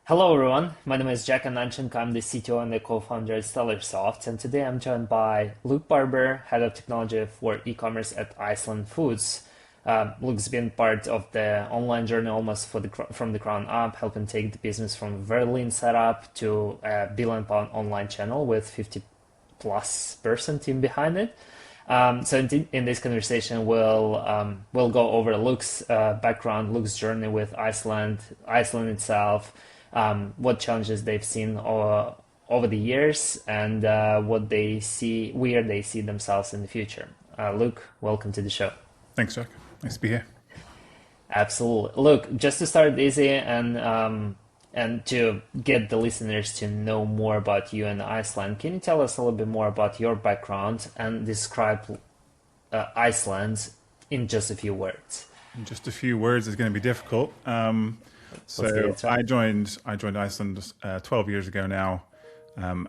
Hello everyone, my name is Jack Ananchenko. I'm the CTO and the co-founder at Stellarsoft, and today I'm joined by Luke Barber, head of technology for e-commerce at Iceland Foods. Luke's been part of the online journey almost from the ground up, helping take the business from a very lean setup to a billion-pound online channel with 50 plus person team behind it. So in this conversation, we'll go over Luke's background, Luke's journey with Iceland itself, what challenges they've seen over the years, and what they see, where they see themselves in the future. Luke, welcome to the show. Thanks, Jack. Nice to be here. Absolutely. Look, just to start easy and to get the listeners to know more about you and Iceland, can you tell us a little bit more about your background and describe Iceland in just a few words? In just a few words is going to be difficult. Let's give So it a try. I joined Iceland 12 years ago now,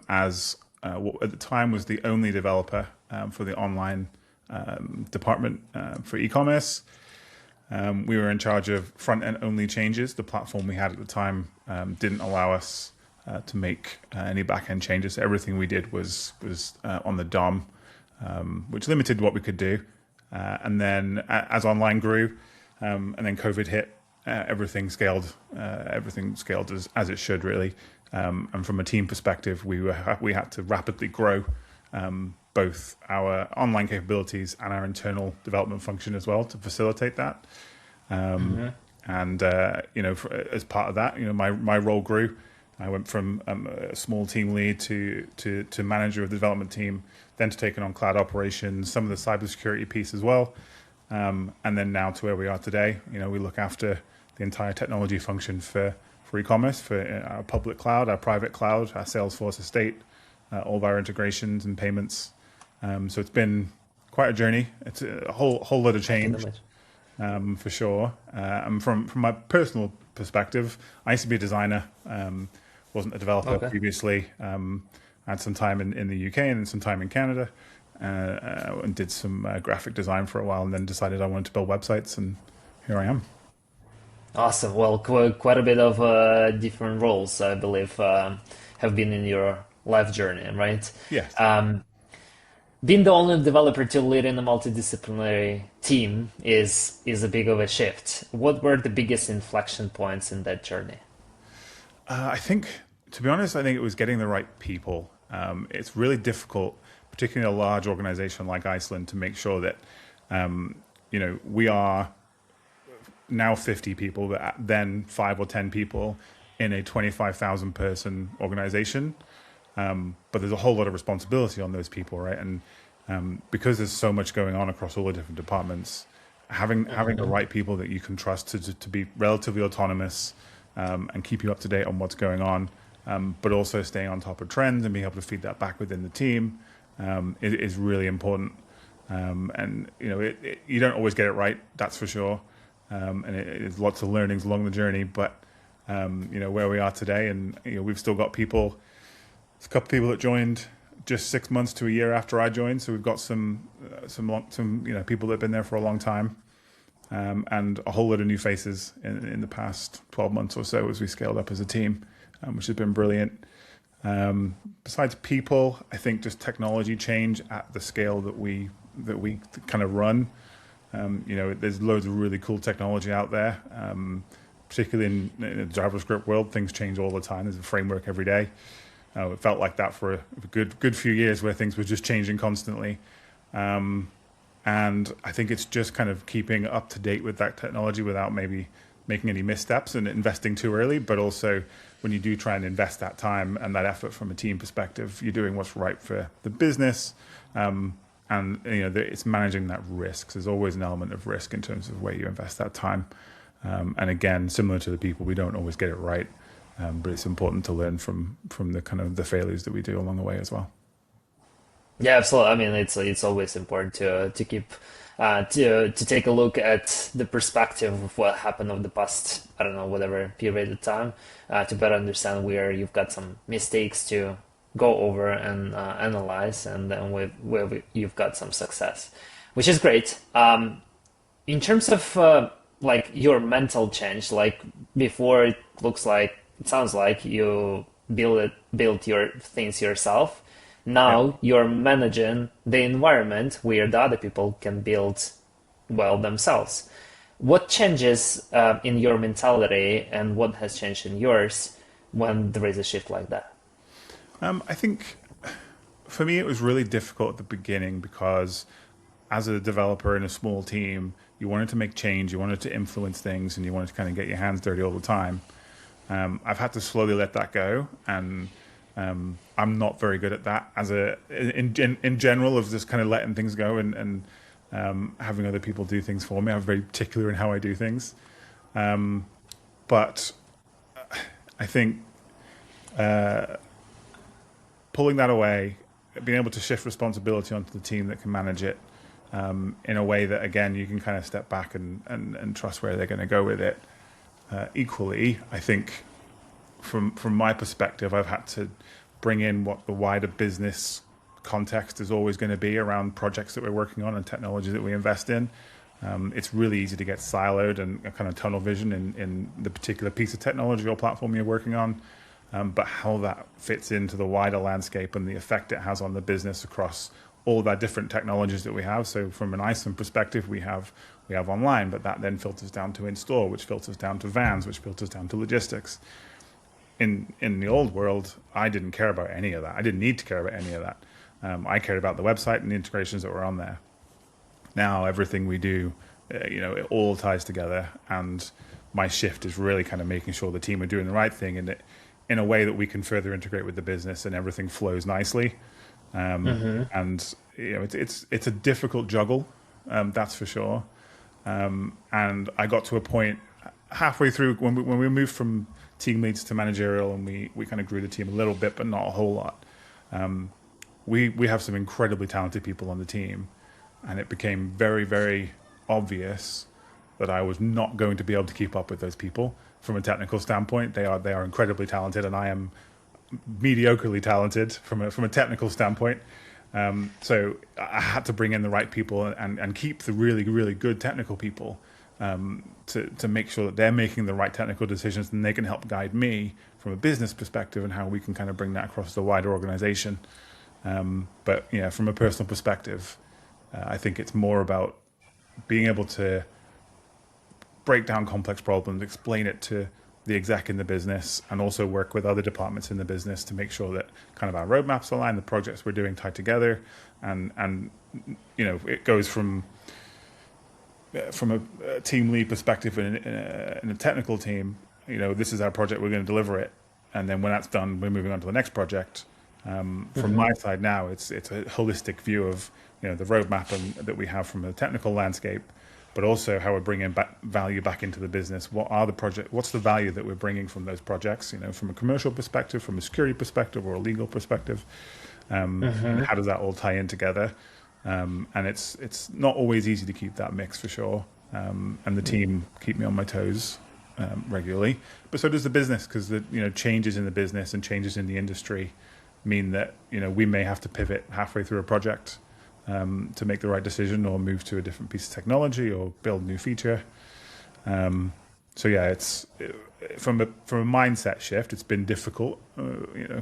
as what at the time was the only developer for the online department for e-commerce. We were in charge of front-end only changes. The platform we had at the time didn't allow us to make any back-end changes. Everything we did was on the DOM, which limited what we could do. And then as online grew, and then COVID hit, everything scaled. Everything scaled as it should, really. And from a team perspective, we had to rapidly grow both our online capabilities and our internal development function as well to facilitate that. And as part of that, my role grew. I went from a small team lead to manager of the development team, then to taking on cloud operations, some of the cybersecurity piece as well, and then now to where we are today. We look after the entire technology function for e-commerce, for our public cloud, our private cloud, our Salesforce estate, all of our integrations and payments. So it's been quite a journey. It's a whole lot of I can change, imagine. for sure. And from my personal perspective, I used to be a designer. Wasn't a developer Okay. previously. I had some time in the UK and then some time in Canada, and did some graphic design for a while, and then decided I wanted to build websites, and here I am. Awesome. Well, quite a bit of different roles, I believe, have been in your life journey, right? Yes. Um, Being the only developer to lead in a multidisciplinary team is a big of a shift. What were the biggest inflection points in that journey? I think, to be honest, I think it was getting the right people. It's really difficult, particularly in a large organization like Iceland, to make sure that, we are now 50 people, but then 5 or 10 people in a 25,000 person organization. But there's a whole lot of responsibility on those people, right? And because there's so much going on across all the different departments, having the right people that you can trust to be relatively autonomous, and keep you up to date on what's going on, but also staying on top of trends and being able to feed that back within the team, is really important. And you don't always get it right, that's for sure. And it's lots of learnings along the journey, but where we are today, and we've still got people. There's a couple of people that joined just 6 months to a year after I joined, so we've got some people that have been there for a long time, and a whole lot of new faces in the past 12 months or so as we scaled up as a team, which has been brilliant. Besides people, I think just technology change at the scale that we kind of run. There's loads of really cool technology out there, particularly in the JavaScript world. Things change all the time. There's a framework every day. It felt like that for a good few years, where things were just changing constantly. And I think it's just kind of keeping up to date with that technology without maybe making any missteps and investing too early. But also, when you do try and invest that time and that effort from a team perspective, you're doing what's right for the business. It's managing that risk. There's always an element of risk in terms of where you invest that time. And again, similar to the people, we don't always get it right. But it's important to learn from the kind of the failures that we do along the way as well. Yeah, absolutely. I mean, it's always important to keep to take a look at the perspective of what happened over the past, I don't know, whatever period of time, to better understand where you've got some mistakes to go over and analyze, and then you've got some success, which is great. In terms of like your mental change, like before, it looks like it sounds like you build your things yourself. Yeah. Now you're managing the environment where the other people can build well themselves. What changes in your mentality and what has changed in yours when there is a shift like that? I think for me, it was really difficult at the beginning because as a developer in a small team, you wanted to make change, you wanted to influence things, and you wanted to kind of get your hands dirty all the time. I've had to slowly let that go, and I'm not very good at that as in general of just kind of letting things go and having other people do things for me. I'm very particular in how I do things, but I think pulling that away, being able to shift responsibility onto the team that can manage it in a way that, again, you can kind of step back and trust where they're going to go with it. Equally, I think from my perspective, I've had to bring in what the wider business context is always going to be around projects that we're working on and technology that we invest in. It's really easy to get siloed and a kind of tunnel vision in the particular piece of technology or platform you're working on. But how that fits into the wider landscape and the effect it has on the business across all of our different technologies that we have. So from an Iceland perspective, we have online, but that then filters down to in-store, which filters down to vans, which filters down to logistics. In the old world, I didn't care about any of that. I didn't need to care about any of that. I cared about the website and the integrations that were on there. Now everything we do, it all ties together, and my shift is really kind of making sure the team are doing the right thing and in a way that we can further integrate with the business and everything flows nicely. And it's a difficult juggle, that's for sure. And I got to a point halfway through when we moved from team leads to managerial, and we kind of grew the team a little bit, but not a whole lot. We have some incredibly talented people on the team, and it became very, very obvious that I was not going to be able to keep up with those people from a technical standpoint. They are incredibly talented, and I am mediocrely talented from a technical standpoint. So I had to bring in the right people and keep the really, really good technical people to make sure that they're making the right technical decisions, and they can help guide me from a business perspective and how we can kind of bring that across the wider organization. But from a personal perspective, I think it's more about being able to break down complex problems, explain it to the exec in the business, and also work with other departments in the business to make sure that kind of our roadmaps align, the projects we're doing tie together, and it goes from a team lead perspective in a technical team. This is our project, we're going to deliver it, and then when that's done, we're moving on to the next project. From my side now, it's a holistic view of the roadmap that we have from a technical landscape, but also how we're bringing value back into the business. What's the value that we're bringing from those projects? From a commercial perspective, from a security perspective, or a legal perspective, and how does that all tie in together? And it's not always easy to keep that mix, for sure. And the team keep me on my toes regularly, but so does the business, because the changes in the business and changes in the industry mean that we may have to pivot halfway through a project to make the right decision, or move to a different piece of technology, or build a new feature. So yeah, it's from a mindset shift. It's been difficult,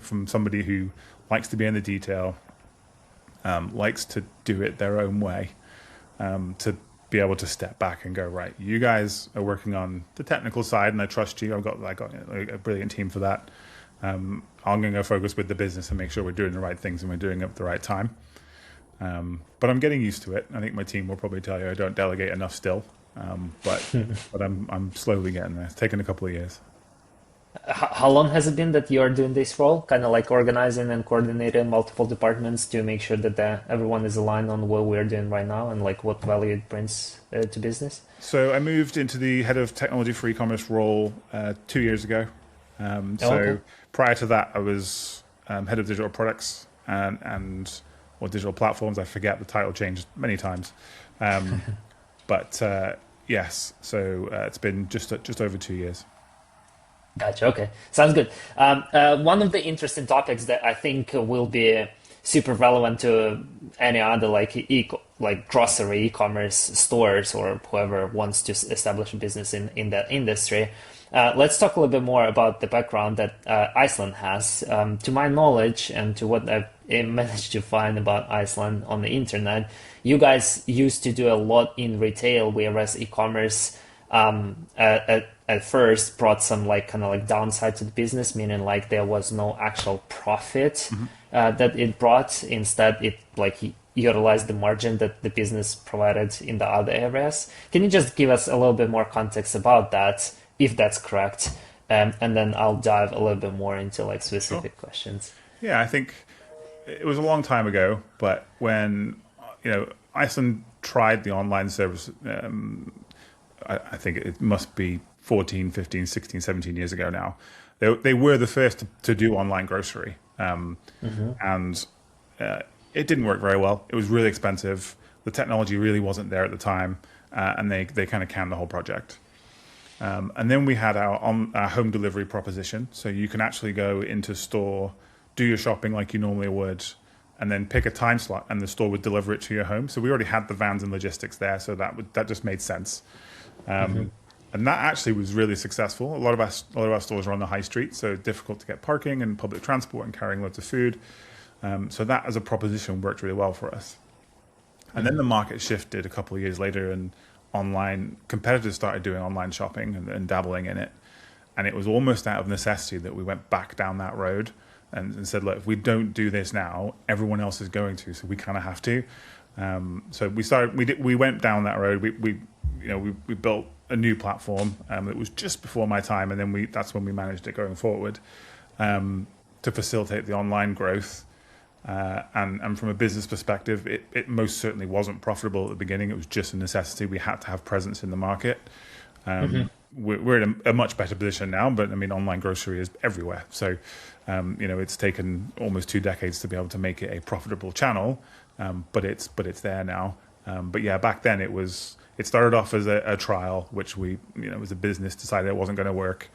from somebody who likes to be in the detail, likes to do it their own way, to be able to step back and go, right, you guys are working on the technical side, and I trust you. I got a brilliant team for that. I'm going to go focus with the business and make sure we're doing the right things and we're doing it at the right time. But I'm getting used to it. I think my team will probably tell you I don't delegate enough still, but I'm slowly getting there. It's taken a couple of years. How long has it been that you're doing this role, kind of like organizing and coordinating multiple departments to make sure that everyone is aligned on what we're doing right now and like what value it brings to business? So I moved into the head of technology for e-commerce role 2 years ago. Okay. Prior to that, I was head of digital products or digital platforms. I forget, the title changed many times. But yes, so it's been just over 2 years. Gotcha. Okay. Sounds good. One of the interesting topics that I think will be super relevant to any other like grocery e-commerce stores or whoever wants to establish a business in that industry Let's talk a little bit more about the background that Iceland has. To my knowledge and to what I've managed to find about Iceland on the internet, you guys used to do a lot in retail, whereas e-commerce at first brought some like kind of like downside to the business, meaning like there was no actual profit that it brought. Instead, it like utilize the margin that the business provided in the other areas. Can you just give us a little bit more context about that, if that's correct? And then I'll dive a little bit more into like Sure. specific questions. Yeah, I think it was a long time ago, but when Iceland tried the online service, I think it must be 14, 15, 16, 17 years ago now. They were the first to do online grocery, and it didn't work very well. It was really expensive. The technology really wasn't there at the time, and they kind of canned the whole project. And then we had our home delivery proposition. So you can actually go into store, do your shopping like you normally would, and then pick a time slot, and the store would deliver it to your home. So we already had the vans and logistics there, so that just made sense. And that actually was really successful. A lot of our stores are on the high street, so difficult to get parking and public transport and carrying loads of food. So that as a proposition worked really well for us. And then the market shifted a couple of years later, and online competitors started doing online shopping and dabbling in it. And it was almost out of necessity that we went back down that road and said, look, if we don't do this now, everyone else is going to, so we kind of have to. So we went down that road. We built a new platform. It was just before my time, and then that's when we managed it going forward to facilitate the online growth. And from a business perspective, it most certainly wasn't profitable at the beginning. It was just a necessity. We had to have presence in the market. We're in a much better position now, but I mean, online grocery is everywhere. So, it's taken almost 2 decades to be able to make it a profitable channel, but it's there now. But yeah, back then it started off as a trial, which we, as a business decided it wasn't going to work.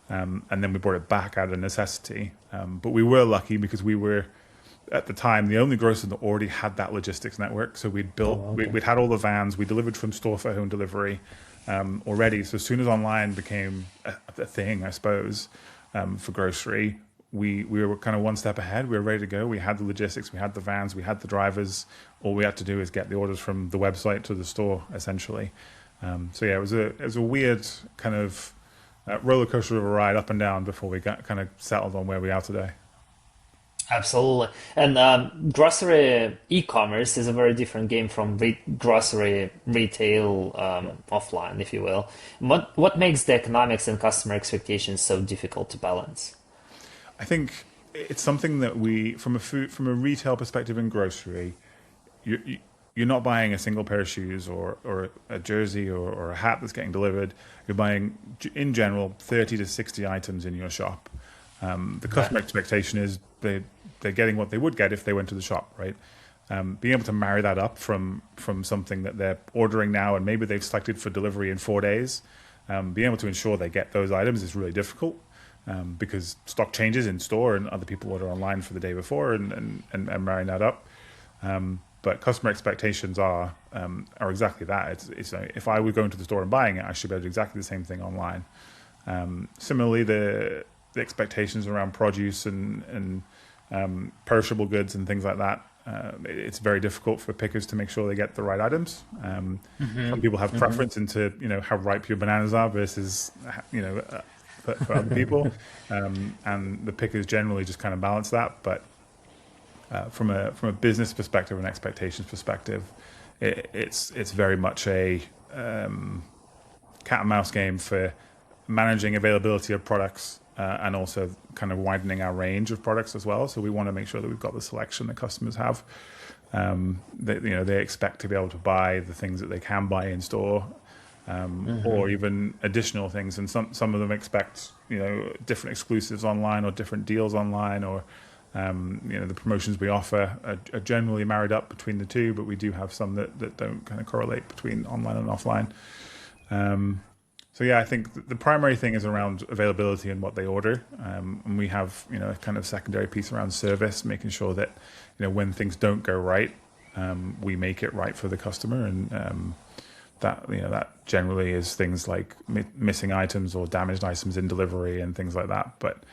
And then we brought it back out of necessity. But we were lucky because we were, at the time, the only grocer that already had that logistics network. So we'd had all the vans, we delivered from store for home delivery already. So as soon as online became a thing, I suppose, for grocery, we were kind of one step ahead. We were ready to go. We had the logistics, we had the vans, we had the drivers. All we had to do is get the orders from the website to the store, essentially. So yeah, it was a weird kind of roller coaster of a ride up and down before we got kind of settled on where we are today. Absolutely. And grocery e-commerce is a very different game from grocery retail offline, if you will. What makes the economics and customer expectations so difficult to balance? I think it's something that from a retail perspective in grocery, you're not buying a single pair of shoes or a jersey or a hat that's getting delivered. You're buying, in general, 30 to 60 items in your shop. The customer expectation is they're getting what they would get if they went to the shop, right? Being able to marry that up from something that they're ordering now and maybe they've selected for delivery in 4 days, being able to ensure they get those items is really difficult because stock changes in store and other people order online for the day before and marrying that up. But customer expectations are exactly that. It's if I were going to the store and buying it, I should be able to do exactly the same thing online. Similarly, the expectations around produce and perishable goods and things like that. It's very difficult for pickers to make sure they get the right items. Some people have preference into how ripe your bananas are versus for other people, and the pickers generally just kind of balance that. But from a business perspective and expectations perspective, it's very much a cat and mouse game for managing availability of products and also kind of widening our range of products as well. So we want to make sure that we've got the selection that customers have. They expect to be able to buy the things that they can buy in store, or even additional things. And some of them expect different exclusives online or different deals online, or the promotions we offer are generally married up between the two, but we do have some that don't kind of correlate between online and offline. So yeah, I think the primary thing is around availability and what they order, and we have a kind of secondary piece around service, making sure that when things don't go right, we make it right for the customer, and that generally is things like missing items or damaged items in delivery and things like that. But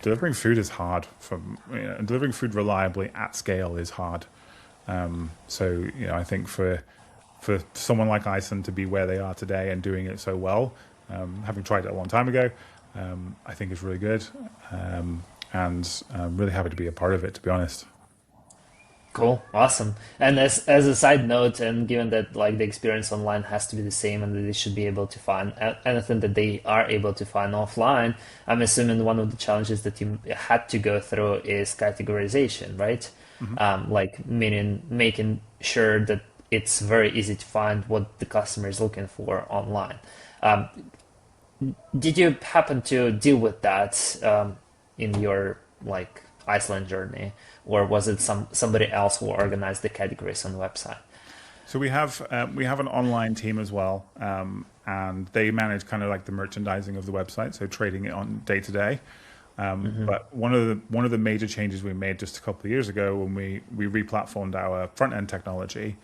delivering food is hard. Delivering food reliably at scale is hard. I think for someone like Iceland to be where they are today and doing it so well, having tried it a long time ago, I think is really good, and I'm really happy to be a part of it, to be honest. Cool, awesome. And as a side note, and given that like the experience online has to be the same, and that they should be able to find anything that they are able to find offline, I'm assuming one of the challenges that you had to go through is categorization, right? Like meaning making sure that it's very easy to find what the customer is looking for online. Um, did you happen to deal with that in your like Iceland journey, or was it somebody else who organized the categories on the website? So we have an online team as well, and they manage kind of like the merchandising of the website, so trading it on day to day. But one of the major changes we made just a couple of years ago when we replatformed our front end technology,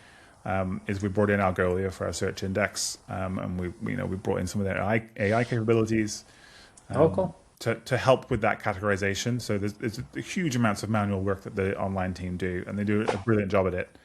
is we brought in Algolia for our search index, and we brought in some of their AI capabilities Oh, cool. to help with that categorization. So there's huge amounts of manual work that the online team do, and they do a brilliant job at it.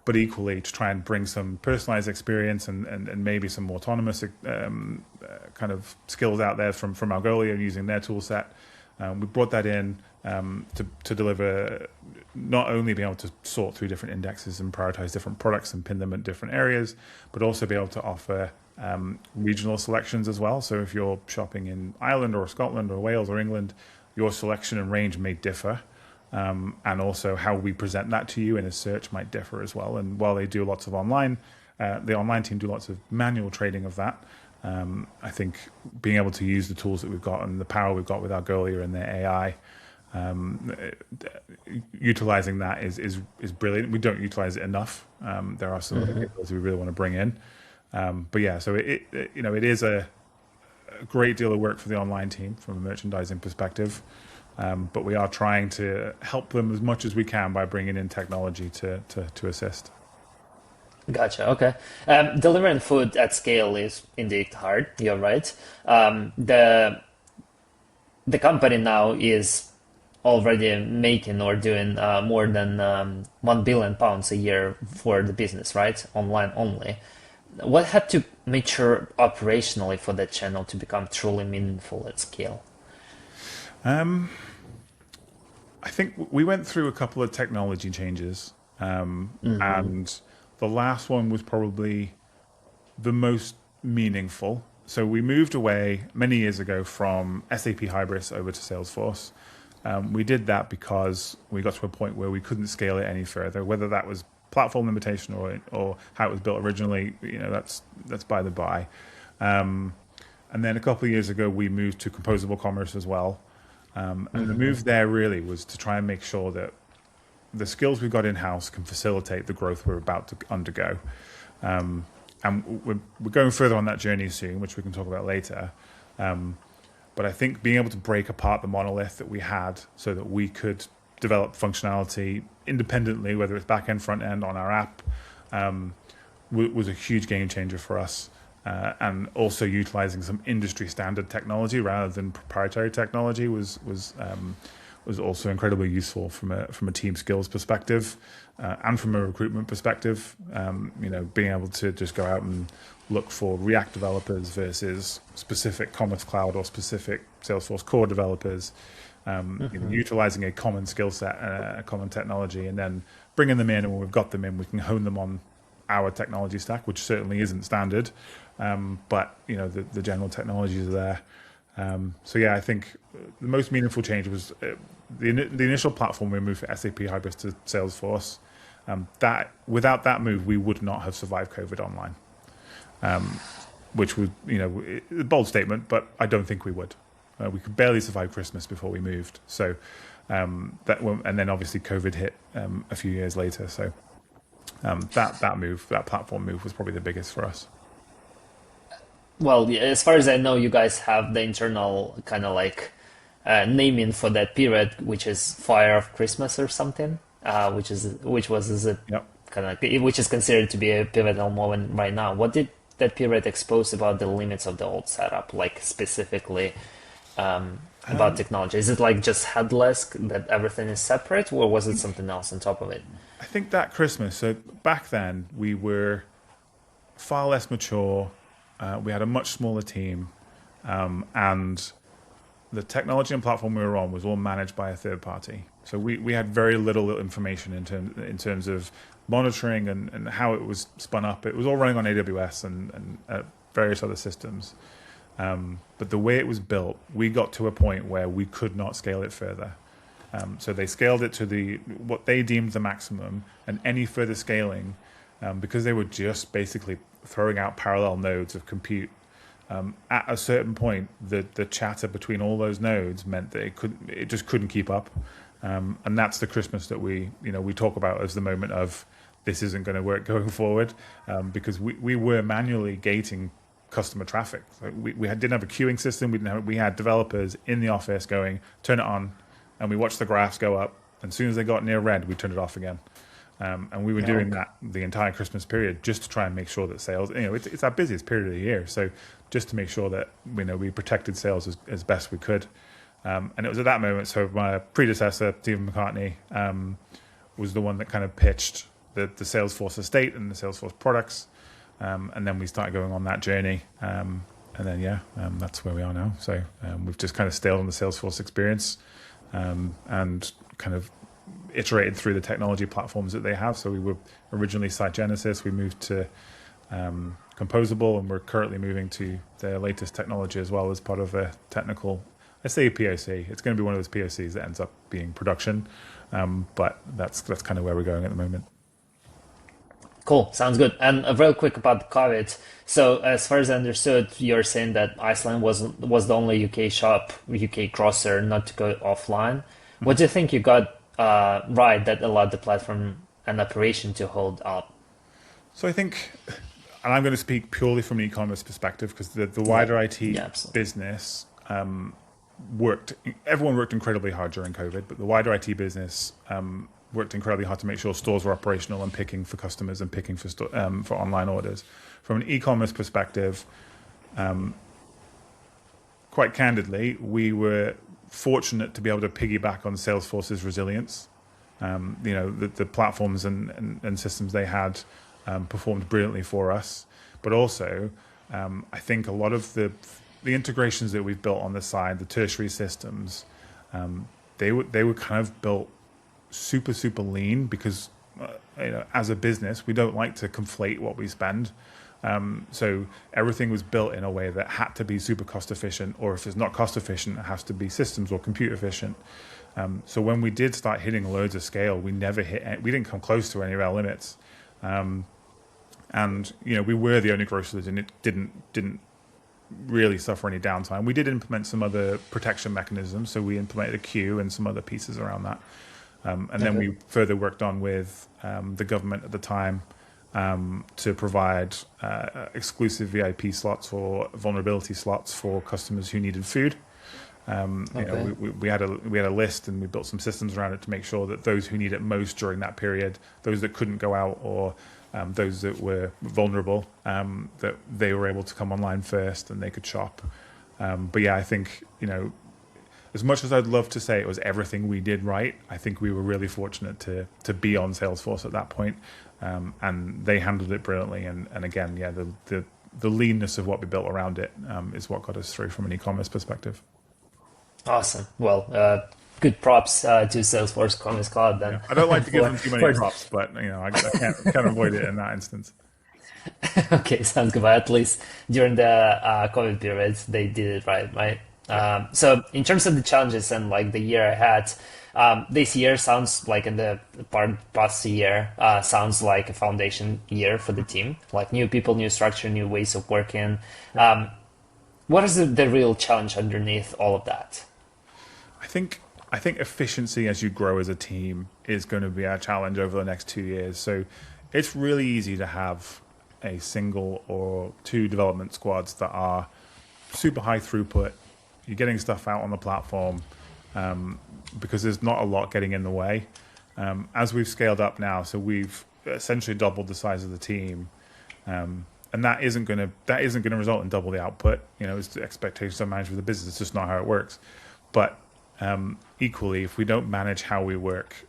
But equally, to try and bring some personalized experience and maybe some autonomous kind of skills out there from Algolia using their tool set. We brought that in to deliver, not only be able to sort through different indexes and prioritize different products and pin them at different areas, but also be able to offer regional selections as well. So if you're shopping in Ireland or Scotland or Wales or England, your selection and range may differ. And also how we present that to you in a search might differ as well. And while they do lots of the online team do lots of manual trading of that. I think being able to use the tools that we've got and the power we've got with Algolia and their AI, utilizing that is brilliant. We don't utilize it enough. There are some other capabilities we really want to bring in. But yeah, so it is a great deal of work for the online team from a merchandising perspective. But we are trying to help them as much as we can by bringing in technology to assist. Gotcha. Okay. Delivering food at scale is indeed hard. You're right. The company now is already making or doing more than £1 billion a year for the business, right? Online only. What had to mature operationally for that channel to become truly meaningful at scale? I think we went through a couple of technology changes, and the last one was probably the most meaningful. So we moved away many years ago from SAP Hybris over to Salesforce. We did that because we got to a point where we couldn't scale it any further, whether that was platform limitation or how it was built originally. That's by the by. And then a couple of years ago, we moved to composable commerce as well. And the move there really was to try and make sure that the skills we've got in-house can facilitate the growth we're about to undergo. And we're going further on that journey soon, which we can talk about later. But I think being able to break apart the monolith that we had so that we could develop functionality independently, whether it's back-end, front-end on our app, was a huge game changer for us. And also utilizing some industry standard technology rather than proprietary technology was also incredibly useful from a team skills perspective, and from a recruitment perspective. Being able to just go out and look for React developers versus specific Commerce Cloud or specific Salesforce core developers, utilizing a common skill set, a common technology, and then bringing them in. And when we've got them in, we can hone them on our technology stack, which certainly isn't standard. But the general technologies are there. So yeah, I think the most meaningful change was the initial platform we moved for SAP Hybris to Salesforce. That without that move, we would not have survived COVID online, which was a bold statement, but I don't think we would. We could barely survive Christmas before we moved. So and then obviously COVID hit a few years later. So that platform move was probably the biggest for us. Well, yeah, as far as I know, you guys have the internal kind of like naming for that period, which is Fire of Christmas or something, which was as a Yep. kind of, which is considered to be a pivotal moment right now. What did that period expose about the limits of the old setup, like specifically about technology? Is it like just headless, that everything is separate, or was it something else on top of it? I think that Christmas, so back then we were far less mature. We had a much smaller team, and the technology and platform we were on was all managed by a third party. So we had very little information in terms of monitoring and how it was spun up. It was all running on AWS and various other systems. But the way it was built, we got to a point where we could not scale it further. So they scaled it to what they deemed the maximum, and any further scaling, because they were just basically throwing out parallel nodes of compute. At a certain point, the chatter between all those nodes meant that it just couldn't keep up, and that's the Christmas that we talk about as the moment of this isn't going to work going forward, because we were manually gating customer traffic. So we didn't have a queuing system. We had developers in the office going, turn it on, and we watched the graphs go up. And as soon as they got near red, we turned it off again. And we were doing that the entire Christmas period just to try and make sure that sales, it's our busiest period of the year. So just to make sure that we protected sales as best we could. And it was at that moment. So my predecessor, Stephen McCartney, was the one that kind of pitched the Salesforce estate and the Salesforce products. And then we started going on that journey. And then, that's where we are now. So we've just kind of stayed on the Salesforce experience and kind of iterated through the technology platforms that they have. So we were originally Site Genesis. We moved to Composable, and we're currently moving to their latest technology as well as part of a technical, I say POC. It's going to be one of those POCs that ends up being production. But that's kind of where we're going at the moment. Cool. Sounds good. And real quick about COVID. So as far as I understood, you're saying that Iceland was the only UK shop, UK grocer not to go offline. What do you think you got right that allowed the platform and operation to hold up? So I think, and I'm going to speak purely from an e-commerce perspective, because the wider IT business everyone worked incredibly hard during COVID, but the wider IT business worked incredibly hard to make sure stores were operational and picking for customers and picking for online orders. From an e-commerce perspective, quite candidly, we were fortunate to be able to piggyback on Salesforce's resilience. The platforms and systems they had performed brilliantly for us, but also I think a lot of the integrations that we've built on the side, the tertiary systems, they were kind of built super lean, because as a business we don't like to conflate what we spend, so everything was built in a way that had to be super cost efficient, or if it's not cost efficient, it has to be systems or compute efficient. So when we did start hitting loads of scale, we didn't come close to any of our limits, and we were the only grocer that didn't really suffer any downtime. We did implement some other protection mechanisms, so we implemented a queue and some other pieces around that. And then we further worked on with the government at the time to provide exclusive VIP slots or vulnerability slots for customers who needed food. We had a list, and we built some systems around it to make sure that those who need it most during that period, those that couldn't go out, or those that were vulnerable, that they were able to come online first and they could shop. But yeah, I think as much as I'd love to say it was everything we did right, I think we were really fortunate to be on Salesforce at that point, and they handled it brilliantly. And again, the leanness of what we built around it is what got us through from an e-commerce perspective. Awesome. Well, good props to Salesforce Commerce Cloud then. Yeah, I don't like to give them too many props, but I can't avoid it in that instance. Okay, sounds good. But at least during the COVID period, they did it right? So in terms of the challenges and like the year ahead, this year sounds like in the past year sounds like a foundation year for the team, like new people, new structure, new ways of working. What is the real challenge underneath all of that? I think efficiency as you grow as a team is going to be our challenge over the next 2 years. So it's really easy to have a single or two development squads that are super high throughput. You're getting stuff out on the platform because there's not a lot getting in the way. As we've scaled up now, so we've essentially doubled the size of the team, and that isn't going to result in double the output. It's the expectations of management of the business. It's just not how it works. But equally, if we don't manage how we work,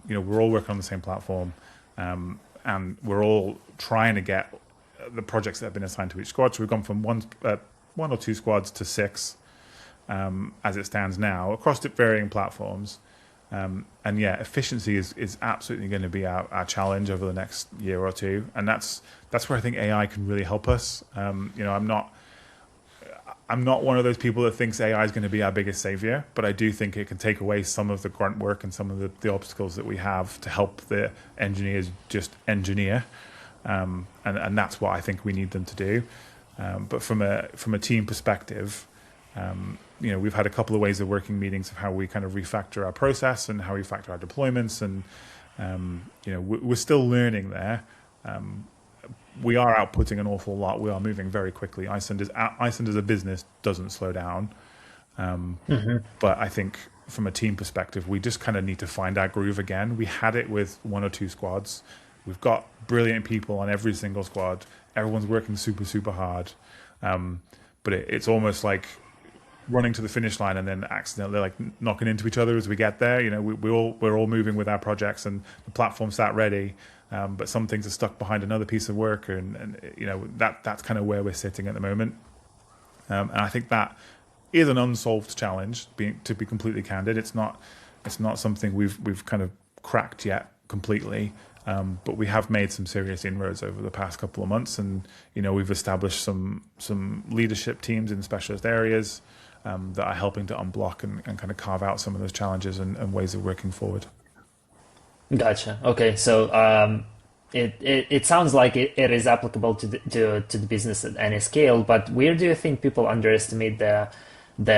we're all working on the same platform, and we're all trying to get the projects that have been assigned to each squad. So we've gone from one or two squads to 6, as it stands now, across the varying platforms. And yeah, efficiency is absolutely going to be our challenge over the next year or two, and that's where I think AI can really help us. I'm not one of those people that thinks AI is going to be our biggest savior, but I do think it can take away some of the grunt work and some of the obstacles that we have to help the engineers just engineer, and that's what I think we need them to do. But from a team perspective, we've had a couple of ways of working meetings of how we kind of refactor our process and how we factor our deployments, and we're still learning there. We are outputting an awful lot. We are moving very quickly. Iceland as a business doesn't slow down, but I think from a team perspective, we just kind of need to find our groove again. We had it with 1 or 2 squads. We've got brilliant people on every single squad. Everyone's working super, super hard, but it's almost like running to the finish line and then accidentally like knocking into each other as we get there. We're all moving with our projects and the platform's sat ready, but some things are stuck behind another piece of work, and that's kind of where we're sitting at the moment. And I think that is an unsolved challenge. To be completely candid, it's not something we've kind of cracked yet completely. But we have made some serious inroads over the past couple of months, and we've established some leadership teams in specialist areas that are helping to unblock and kind of carve out some of those challenges and ways of working forward. Gotcha. Okay, so it sounds like it is applicable to the business at any scale, but where do you think people underestimate the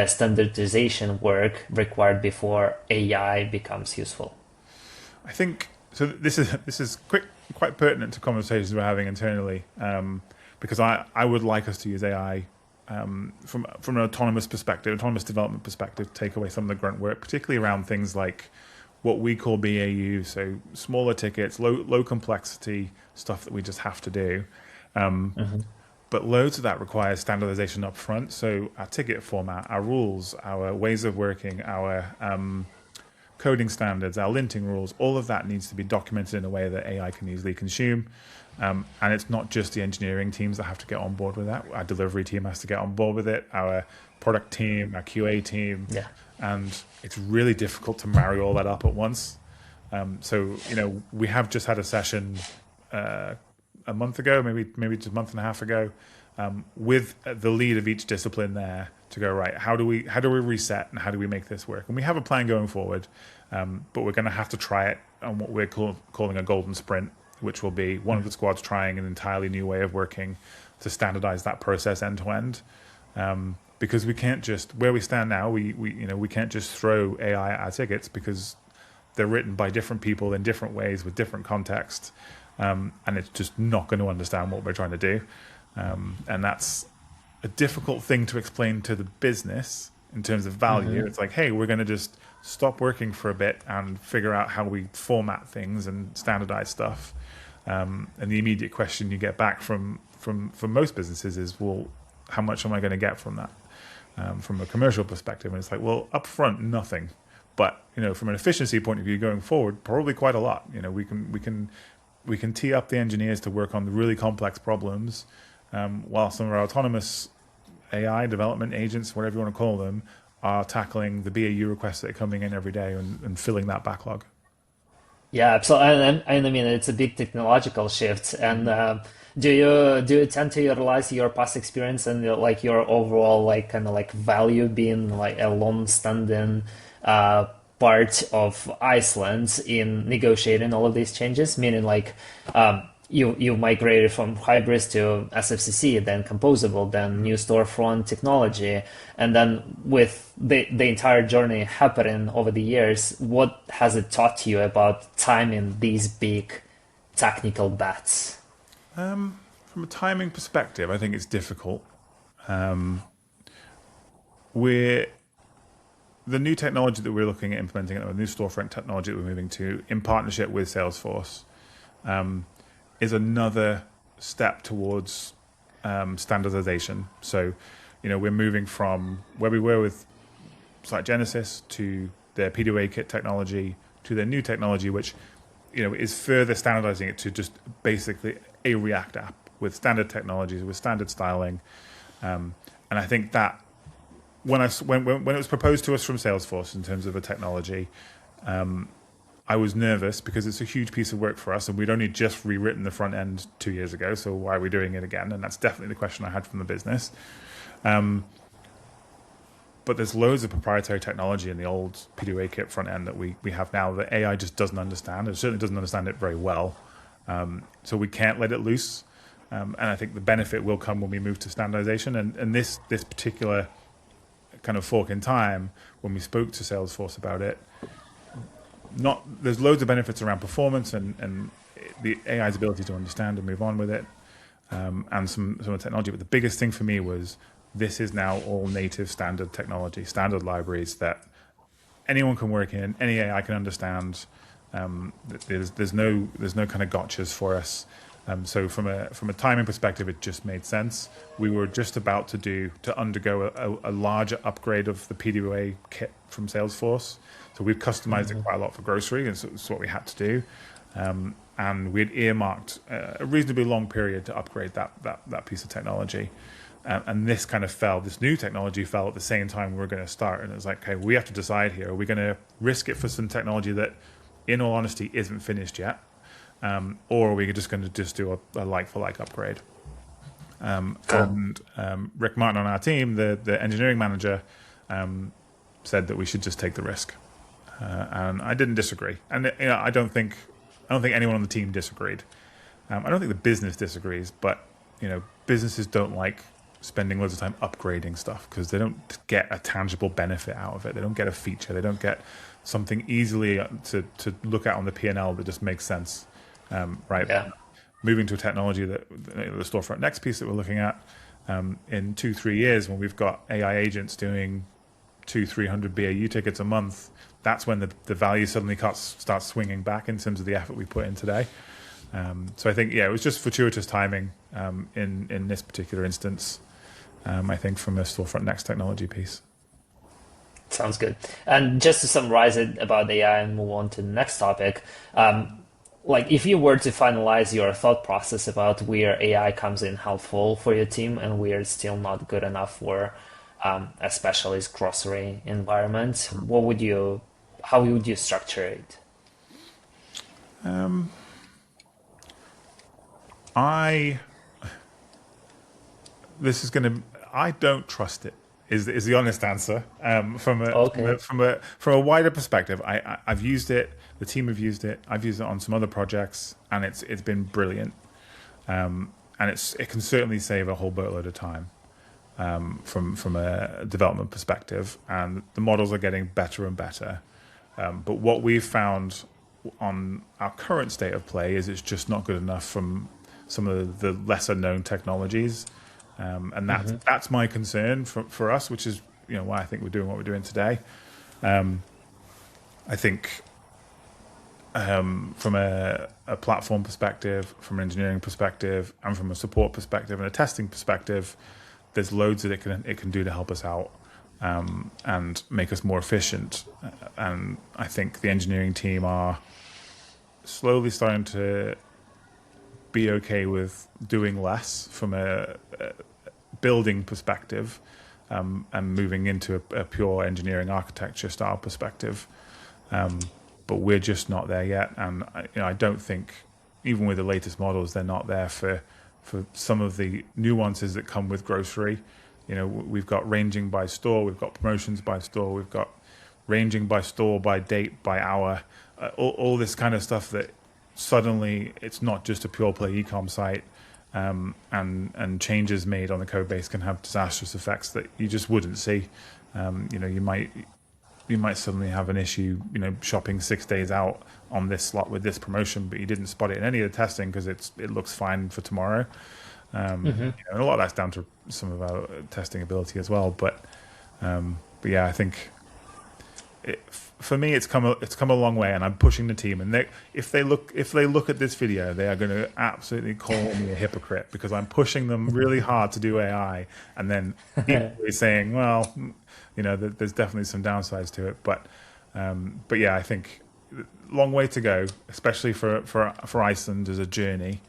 standardization work required before AI becomes useful? I think so. This is quite pertinent to conversations we're having internally, because I would like us to use AI from an autonomous development perspective, take away some of the grunt work, particularly around things like what we call BAU, so smaller tickets, low complexity stuff that we just have to do. But loads of that requires standardization up front. So our ticket format, our rules, our ways of working, our coding standards, our linting rules, all of that needs to be documented in a way that AI can easily consume. And it's not just the engineering teams that have to get on board with that. Our delivery team has to get on board with it, our product team, our QA team. Yeah. And it's really difficult to marry all that up at once. So we have just had a session a month ago, maybe just a month and a half ago, with the lead of each discipline there to go, right, how do we reset and how do we make this work? And we have a plan going forward, but we're going to have to try it on what we're calling a golden sprint, which will be one of the squads trying an entirely new way of working to standardize that process end to end. Because we can't just, where we stand now, we can't just throw AI at our tickets because they're written by different people in different ways with different contexts, and it's just not going to understand what we're trying to do. And that's a difficult thing to explain to the business in terms of value. It's like, hey, we're going to just stop working for a bit and figure out how we format things and standardize stuff. And the immediate question you get back from most businesses is, well, how much am I going to get from that? From a commercial perspective, and it's like, well, upfront, nothing, but from an efficiency point of view, going forward, probably quite a lot. We can tee up the engineers to work on the really complex problems, while some of our autonomous AI development agents, whatever you want to call them, are tackling the BAU requests that are coming in every day and filling that backlog. Yeah, absolutely. And I mean, it's a big technological shift. And do you tend to utilize your past experience and like your overall like kind of like value being like a long-standing part of Iceland in negotiating all of these changes? Meaning like you migrated from Hybris to SFCC, then composable, then new storefront technology, and then with the entire journey happening over the years, what has it taught you about timing these big technical bets? From a timing perspective, I think it's difficult. The new technology that we're looking at implementing, the new storefront technology that we're moving to in partnership with Salesforce, is another step towards standardization. So, we're moving from where we were with Site Genesis to their PDA kit technology to their new technology, which is further standardizing it to just basically a React app with standard technologies, with standard styling. And I think that when it was proposed to us from Salesforce in terms of a technology, I was nervous because it's a huge piece of work for us, and we'd only just rewritten the front end 2 years ago. So why are we doing it again? And that's definitely the question I had from the business. But there's loads of proprietary technology in the old PDA kit front end that we have now that AI just doesn't understand. It certainly doesn't understand it very well. So we can't let it loose. And I think the benefit will come when we move to standardization. And this particular kind of fork in time, when we spoke to Salesforce about it, there's loads of benefits around performance and the AI's ability to understand and move on with it, and some of the technology. But the biggest thing for me was this is now all native standard technology, standard libraries that anyone can work in, any AI can understand. There's no kind of gotchas for us. So from a timing perspective, it just made sense. We were just about to undergo a larger upgrade of the PDA kit from Salesforce. So we've customized it quite a lot for grocery, and so it's what we had to do. And we had earmarked a reasonably long period to upgrade that piece of technology. And this new technology fell at the same time we were going to start. And it was like, okay, we have to decide here. Are we going to risk it for some technology that, in all honesty, isn't finished yet? Or are we just going to do a like-for-like upgrade? And Rick Martin on our team, the engineering manager, said that we should just take the risk. And I didn't disagree. And I don't think anyone on the team disagreed. I don't think the business disagrees, but businesses don't like spending loads of time upgrading stuff because they don't get a tangible benefit out of it. They don't get a feature. They don't get something easily to look at on the P&L that just makes sense. Right. Yeah. Moving to a technology that the storefront next piece that we're looking at in 2-3 years, when we've got AI agents doing 200-300 BAU tickets a month, that's when the value suddenly starts swinging back in terms of the effort we put in today. So I think, it was just fortuitous timing in this particular instance, I think, from a storefront next technology piece. Sounds good. And just to summarize it about AI and move on to the next topic, if you were to finalize your thought process about where AI comes in helpful for your team and where it's still not good enough for a specialist grocery environment, how would you structure it? I don't trust it. Is the honest answer. From a wider perspective, I've used it. The team have used it. I've used it on some other projects, and it's been brilliant. And it can certainly save a whole boatload of time from a development perspective. And the models are getting better and better. But what we've found on our current state of play is it's just not good enough from some of the lesser known technologies. And that's my concern for us, which is why I think we're doing what we're doing today. I think from a platform perspective, from an engineering perspective, and from a support perspective and a testing perspective, there's loads that it can do to help us out and make us more efficient. And I think the engineering team are slowly starting to be okay with doing less from a building perspective and moving into a pure engineering architecture style perspective. But we're just not there yet. And I don't think, even with the latest models, they're not there for some of the nuances that come with grocery. We've got ranging by store, we've got promotions by store, we've got ranging by store, by date, by hour, all this kind of stuff that suddenly it's not just a pure play e-com site, and changes made on the code base can have disastrous effects that you just wouldn't see. You might suddenly have an issue, shopping 6 days out on this slot with this promotion, but you didn't spot it in any of the testing because it looks fine for tomorrow. And a lot of that's down to some of our testing ability as well. But yeah, I think for me, it's come a long way, and I'm pushing the team. And if they look at this video, they are going to absolutely call me a hypocrite because I'm pushing them really hard to do AI, and then equally saying, well, there's definitely some downsides to it. But yeah, I think long way to go, especially for Iceland as a journey,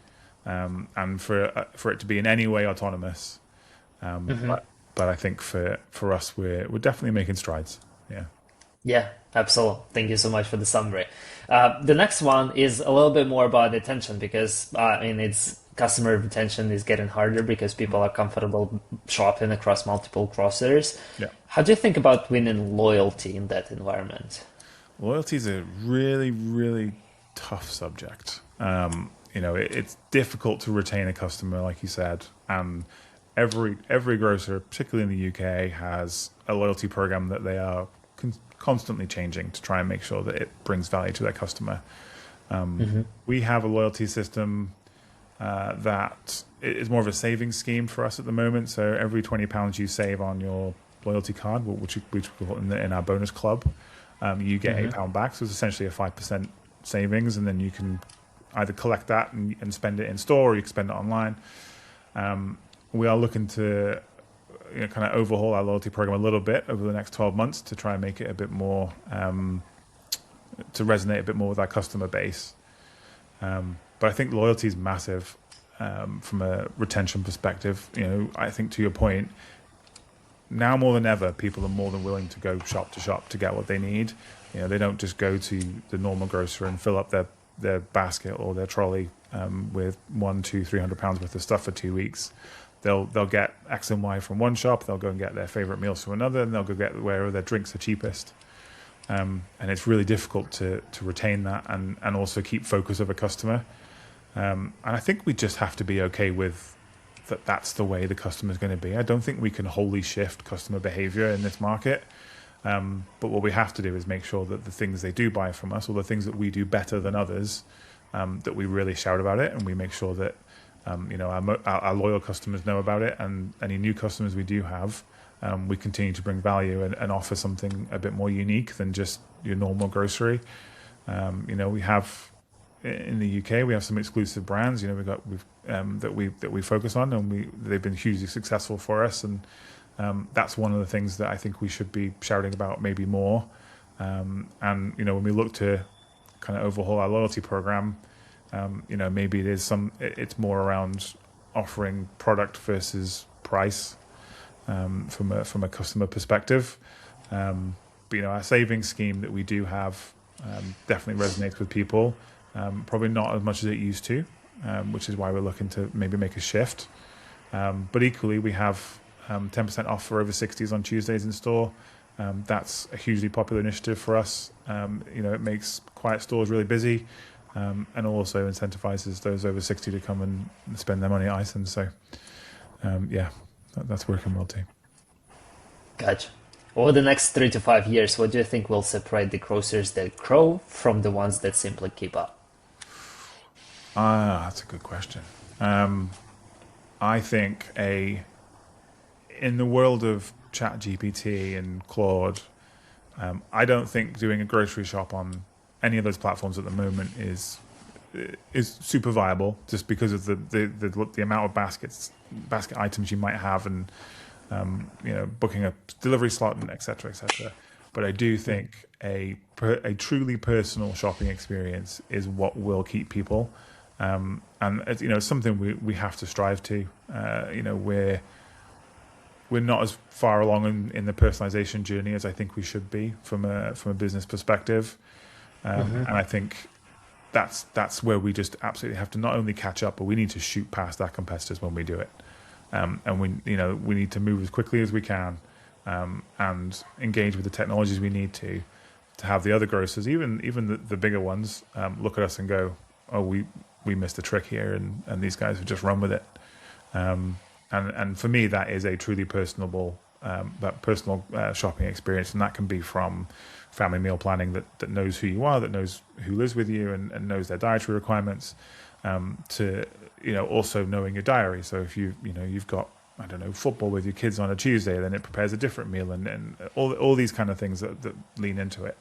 and for it to be in any way autonomous. But I think for us, we're definitely making strides. Yeah. Yeah, absolutely. Thank you so much for the summary. The next one is a little bit more about attention because it's customer retention is getting harder because people are comfortable shopping across multiple grocers. Yeah. How do you think about winning loyalty in that environment? Loyalty is a really, really tough subject. It's difficult to retain a customer, like you said, and every grocer, particularly in the UK, has a loyalty program that they are constantly changing to try and make sure that it brings value to their customer. We have a loyalty system that is more of a savings scheme for us at the moment. So every £20 you save on your loyalty card, which we call in our bonus club, you get £8 back. So it's essentially a 5% savings, and then you can either collect that and spend it in store, or you can spend it online. We are looking to kind of overhaul our loyalty program a little bit over the next 12 months to try and make it a bit more, to resonate a bit more with our customer base. But I think loyalty is massive from a retention perspective. I think to your point, now more than ever, people are more than willing to go shop to shop to get what they need. They don't just go to the normal grocer and fill up their basket or their trolley with £100-300 worth of stuff for 2 weeks. They'll get X and Y from one shop. They'll go and get their favorite meals from another, and they'll go get wherever their drinks are cheapest. And it's really difficult to retain that and also keep focus of a customer. And I think we just have to be okay with that. That's the way the customer is going to be. I don't think we can wholly shift customer behavior in this market. But what we have to do is make sure that the things they do buy from us, or the things that we do better than others, that we really shout about it, and we make sure that our loyal customers know about it, and any new customers we do have, we continue to bring value and offer something a bit more unique than just your normal grocery. We have in the UK, we have some exclusive brands. That we focus on, and they've been hugely successful for us, and that's one of the things that I think we should be shouting about maybe more. And when we look to kind of overhaul our loyalty program, maybe it's more around offering product versus price from a customer perspective. But our savings scheme that we do have definitely resonates with people. Probably not as much as it used to, which is why we're looking to maybe make a shift. But equally, we have 10% off for over 60s on Tuesdays in store. That's a hugely popular initiative for us. It makes quiet stores really busy, and also incentivizes those over 60 to come and spend their money at Iceland. So, that's working well too. Gotcha. Over the next 3 to 5 years, what do you think will separate the grocers that grow from the ones that simply keep up? That's a good question. I think in the world of ChatGPT and Claude, I don't think doing a grocery shop on any of those platforms at the moment is super viable, just because of the amount of basket items you might have, and booking a delivery slot, and et cetera, et cetera. But I do think a truly personal shopping experience is what will keep people, and it's something we have to strive to. We're not as far along in the personalization journey as I think we should be from a business perspective, and I think that's where we just absolutely have to not only catch up, but we need to shoot past our competitors when we do it. And we need to move as quickly as we can, and engage with the technologies we need to have the other grocers, even the bigger ones, look at us and go, oh, we missed a trick here, and these guys have just run with it. And for me, that is a truly personal shopping experience, and that can be from family meal planning that knows who you are, that knows who lives with you, and knows their dietary requirements, to also knowing your diary. So if you've got I don't know, football with your kids on a Tuesday, then it prepares a different meal, and all these kind of things that lean into it.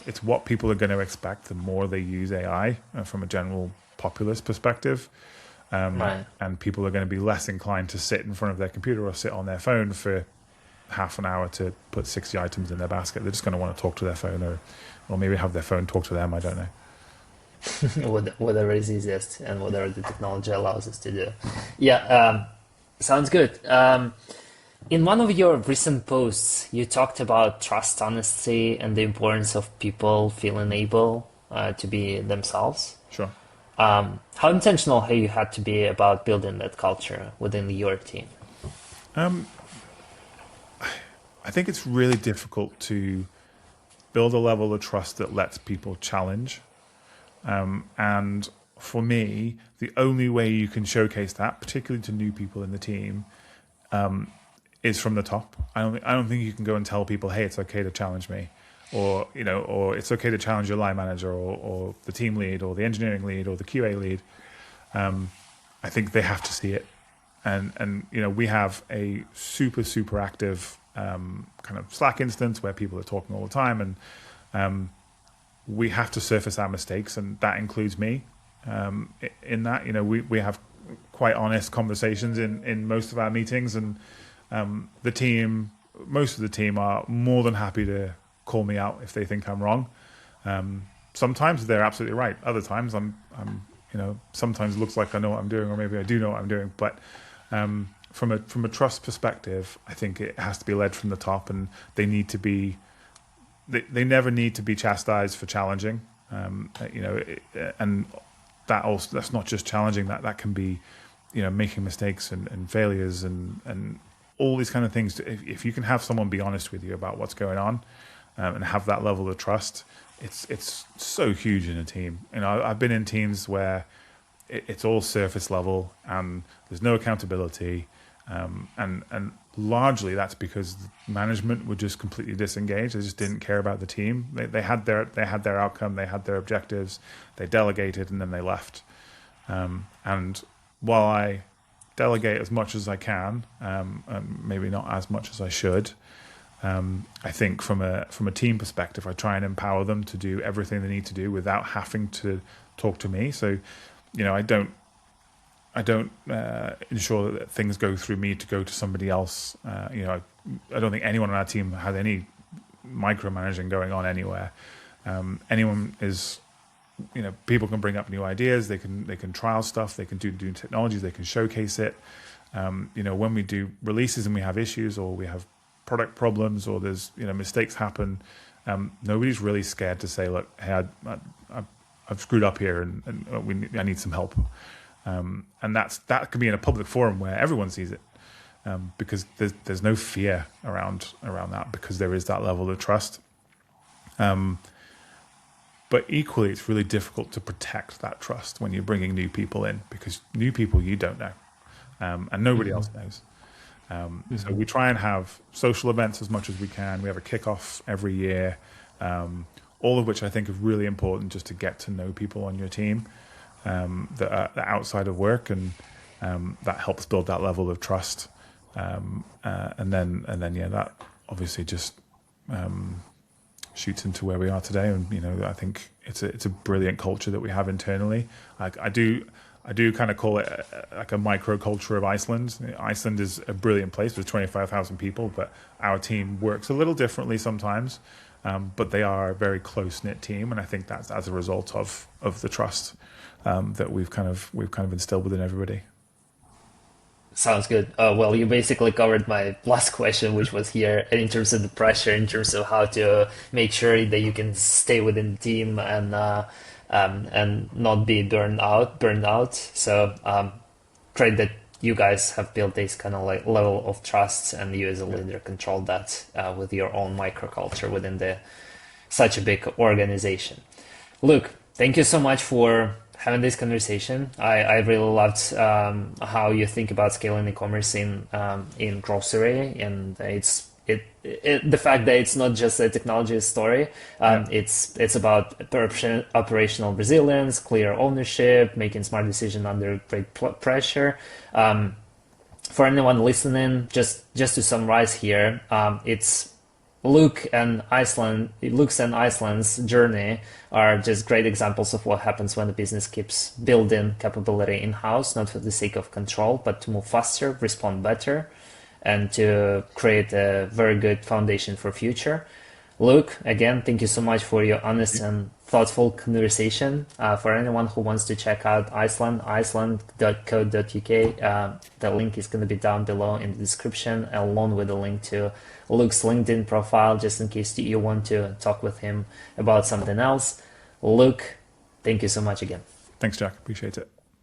It's what people are going to expect the more they use AI from a general populist perspective. Right. And people are going to be less inclined to sit in front of their computer or sit on their phone for half an hour to put 60 items in their basket. They're just going to want to talk to their phone, or maybe have their phone talk to them. I don't know. Whatever is easiest and whatever the technology allows us to do. Yeah, sounds good. In one of your recent posts, you talked about trust, honesty, and the importance of people feeling able to be themselves. Sure. How intentional have you had to be about building that culture within your team? I think it's really difficult to build a level of trust that lets people challenge. And for me, the only way you can showcase that, particularly to new people in the team, is from the top. I don't think you can go and tell people, hey, it's okay to challenge me, or or it's okay to challenge your line manager, or the team lead, or the engineering lead, or the QA lead. I think they have to see it, and we have a super active kind of Slack instance where people are talking all the time, and we have to surface our mistakes, and that includes me. In that, we have quite honest conversations in most of our meetings, and most of the team are more than happy to call me out if they think I'm wrong. Sometimes they're absolutely right. Other times sometimes it looks like I know what I'm doing, or maybe I do know what I'm doing. But from a trust perspective, I think it has to be led from the top, and they need to be. They never need to be chastised for challenging, and that's not just challenging. That can be, making mistakes and failures and all these kind of things. If you can have someone be honest with you about what's going on, and have that level of trust, it's so huge in a team. I've been in teams where it's all surface level and there's no accountability, and largely that's because management were just completely disengaged. They just didn't care about the team. They had their outcome, they had their objectives, they delegated, and then they left. And while I delegate as much as I can, and maybe not as much as I should, I think from a team perspective, I try and empower them to do everything they need to do without having to talk to me. So, I don't ensure that things go through me to go to somebody else. I don't think anyone on our team has any micromanaging going on anywhere. Anyone is, people can bring up new ideas. They can trial stuff. They can do technologies. They can showcase it. When we do releases and we have issues, or we have product problems, or there's mistakes happen, nobody's really scared to say, look, hey, I've screwed up here, and I need some help. And that can be in a public forum where everyone sees it, because there's no fear around that, because there is that level of trust. But equally, it's really difficult to protect that trust when you're bringing new people in, because new people you don't know, and nobody else knows. So we try and have social events as much as we can. We have a kickoff every year, all of which I think are really important, just to get to know people on your team that are outside of work, and that helps build that level of trust. And then that obviously just shoots into where we are today. And I think it's a brilliant culture that we have internally. I do kind of call it like a micro culture of Iceland. Iceland is a brilliant place with 25,000 people, but our team works a little differently sometimes. But they are a very close-knit team, and I think that's as a result of the trust that we've kind of instilled within everybody. Sounds good. Well, you basically covered my last question, which was here in terms of the pressure, in terms of how to make sure that you can stay within the team and not be burned out. So great that you guys have built this kind of like level of trust, and you as a leader control that with your own microculture within such a big organization. Luke, thank you so much for having this conversation. I really loved how you think about scaling e-commerce in grocery, and the fact that it's not just a technology story. It's about operational resilience, clear ownership, making smart decisions under great pressure. for anyone listening, just to summarize here, it's Luke's and Iceland's journey are just great examples of what happens when the business keeps building capability in-house, not for the sake of control, but to move faster, respond better, and to create a very good foundation for future. Luke, again, thank you so much for your honest and thoughtful conversation. For anyone who wants to check out Iceland, iceland.co.uk, the link is going to be down below in the description, along with a link to Luke's LinkedIn profile, just in case you want to talk with him about something else. Luke, thank you so much again. Thanks, Jack. Appreciate it.